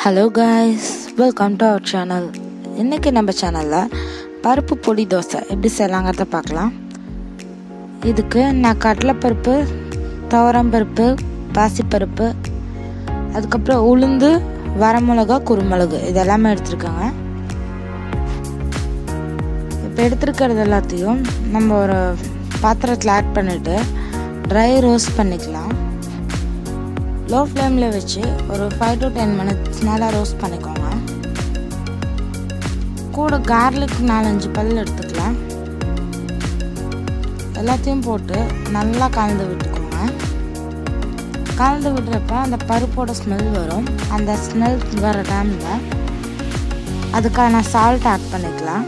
Hello guys, welcome to our channel. இன்றைக்கி நம்ம சேனலில் பருப்பு பொடி தோசை எப்படி செய்யலாங்கிறத பார்க்கலாம். இதுக்கு நான் கடலைப்பருப்பு, துவரம்பருப்பு, பாசிப்பருப்பு, அதுக்கப்புறம் உளுந்து, வரமிளகா, குருமிளகு இதெல்லாமே எடுத்துருக்கேங்க. இப்போ எடுத்துருக்கிறது எல்லாத்தையும் நம்ம ஒரு பாத்திரத்தில் ஆட் பண்ணிவிட்டு ட்ரை ரோஸ்ட் பண்ணிக்கலாம். லோ ஃப்ளேமில் வச்சு ஒரு 5 to 10 minutes நல்லா ரோஸ்ட் பண்ணிக்கோங்க. கூட கார்லிக் 4-5 பல் எடுத்துக்கலாம். எல்லாத்தையும் போட்டு நல்லா கலந்து விட்டுக்கோங்க. கலந்து விடுறப்ப அந்த பருப்போட ஸ்மெல் வரும். அந்த ஸ்மெல் வர டைமில் அதுக்கான சால்ட் ஆட் பண்ணிக்கலாம்.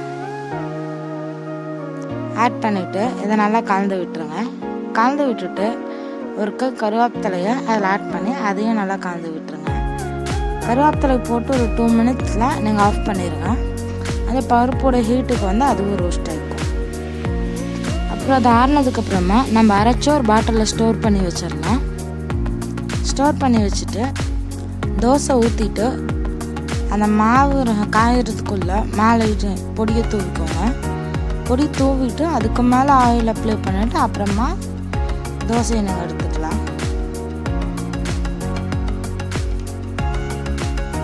ஆட் பண்ணிவிட்டு இதை நல்லா கலந்து விட்டுருங்க. கலந்து விட்டுட்டு ஒரு கருவேப்பிலையை அதில் ஆட் பண்ணி அதையும் நல்லா கலந்து விட்டுருங்க. கருவேப்பிலை போட்டு ஒரு 2 minutesல நீங்கள் ஆஃப் பண்ணிடுங்க. அந்த பருப்போட ஹீட்டுக்கு வந்து அதுவும் ரோஸ்ட் ஆகிக்கும். அப்புறம் அது ஆறினதுக்கப்புறமா நம்ம அரைச்சி ஒரு பாட்டிலில் ஸ்டோர் பண்ணி வச்சிடலாம். ஸ்டோர் பண்ணி வச்சுட்டு தோசை ஊற்றிட்டு அந்த மாவு காயறதுக்குள்ளே மேலே பொடியை தூவிக்கோங்க. பொடி தூவிட்டு அதுக்கு மேலே ஆயில் அப்ளை பண்ணிவிட்டு அப்புறமா தோசையை நீங்கள் எடுத்துக்கலாம்.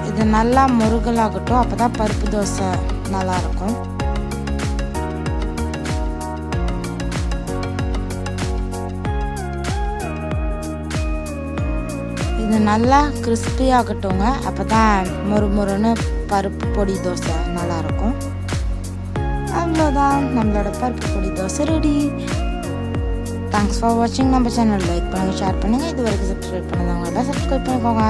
இது நல்லா முருகலாகட்டும், அப்போ தான் பருப்பு தோசை நல்லாயிருக்கும். இது நல்லா கிறிஸ்பியாகட்டுங்க, அப்போ தான் முறுமுறுன்னு பருப்பு பொடி தோசை நல்லாயிருக்கும். அவ்வளோதான், நம்மளோட பருப்பு பொடி தோசை ரெடி. தேங்க்ஸ் ஃபார் வாட்சிங். நம்ம சேனல் லைக் பண்ணுங்கள், ஷேர் பண்ணுங்கள். இது வரைக்கும் சப்ஸ்கிரைப் பண்ணாதவங்க எல்லாம் சப்ஸ்கிரைப் பண்ணிக்கோங்க.